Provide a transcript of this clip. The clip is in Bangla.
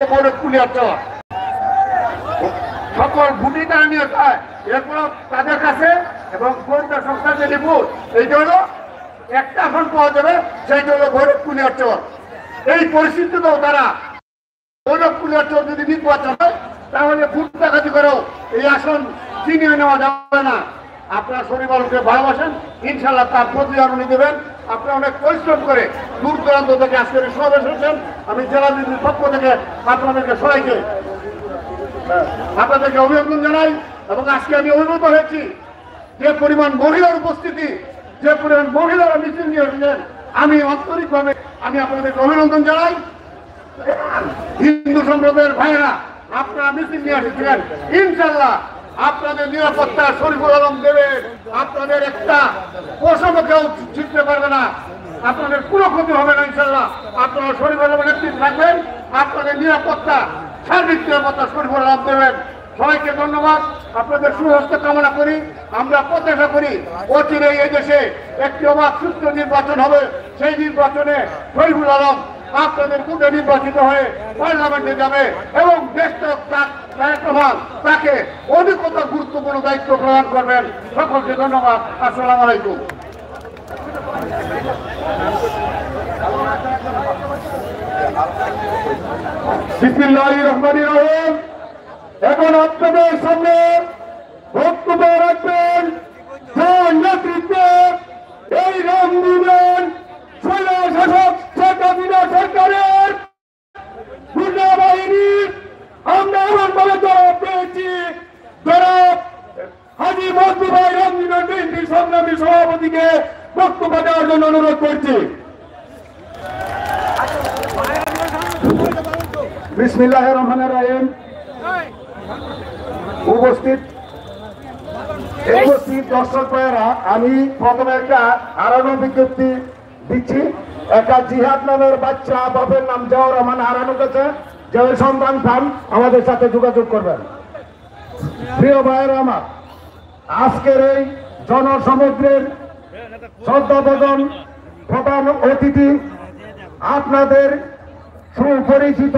সকল ভোটই তারা নিয়ে এরপর তাদের কাছে এবং গোয়েন্দা সংস্থার যে রিপোর্ট এইটা হলো একটা আসন পাওয়া যাবে, সেইটা হলো ভৈরব কুলিয়ারচর। এই পরিস্থিতিতেও তারা ভৈরব কুলিয়ারচর যদি নির্বাচন হয় তাহলে ভোট ডাকাতি করেও এই আসন ছিনিয়ে নেওয়া যাবে না। আপনারা শরীফ আলমকে ভালোবাসেন, ইনশাল্লাহ তার প্রতিদান উনি দেবেন। আপনারা অনেক পরিশ্রম করে দূর দূরান্ত থেকে আজকের সমাবেশ হচ্ছেন। আমি জেলা বিএনপির পক্ষ থেকে আপনাদেরকে সবাইকে অভিনন্দন জানাই। এবং আজকে আমি অভিভূত হয়েছি যে পরিমাণ মহিলার উপস্থিতি, যে পরিমাণ মহিলারা মিছিল নিয়ে এসেছেন, আমি আন্তরিকভাবে আপনাদেরকে অভিনন্দন জানাই। হিন্দু সম্প্রদায়ের ভাইয়েরা আপনারা মিছিল নিয়ে এসেছিলেন, ইনশাল্লাহ আপনাদের নিরাপত্তা শরীফুল আলম দেবে। আপনাদের একটা পশমও কেউ জিততে পারবে না, আপনাদের কোনো ক্ষতি হবে না ইনশাল্লাহ। আপনারা শরীফুল আলমের নেতৃত্বে থাকবেন, আপনাদের নিরাপত্তা সার্বিক নিরাপত্তা শরীফুল আলম দেবেন। সবাইকে ধন্যবাদ, আপনাদের সুস্বাস্থ্য কামনা করি। আমরা প্রত্যাশা করি অচিরেই এই দেশে একটি অবাধ সুস্থ নির্বাচন হবে। সেই নির্বাচনে শরীফুল আলম আপনাদের ভোটে নির্বাচিত হয়ে পার্লামেন্টে যাবে এবং দেশটা তাকে অধিকতর গুরুত্বপূর্ণ দায়িত্ব প্রদান করবেন। সকলকে ধন্যবাদ। আসসালামু আলাইকুম। বিসমিল্লাহির রহমানির রহিম। এখন আপনাদের সামনে বক্তব্য রাখবেন যার নেতৃত্বে এই রামদিনের স্বৈরশাসক শেখ হাসিনা সরকারের গুন্ডা বাহিনী আমরা এমনভাবে জবাব পেয়েছি। জনাব হাজী মজনু ভাই রামদিনের বিএনপির সংগ্রামী সভাপতিকে বক্তব্য দেওয়ার জন্য অনুরোধ করছি। বিসমিল্লাহির রহমানির রহিম। উপস্থিত দর্শক ভাইয়েরা, আমি প্রথমে একটা হারানো বিজ্ঞপ্তি দিচ্ছি। একটা জিহাদ নামের বাচ্চা, বাপের নাম জিয়াউর রহমান, হারানো গেছে। যে সন্তান পান আমাদের সাথে যোগাযোগ করবেন। প্রিয় ভাইয়েরা আমার, আজকের এই জনসমুদ্রের শ্রদ্ধাভাজন প্রধান অতিথি আপনাদের সুপরিচিত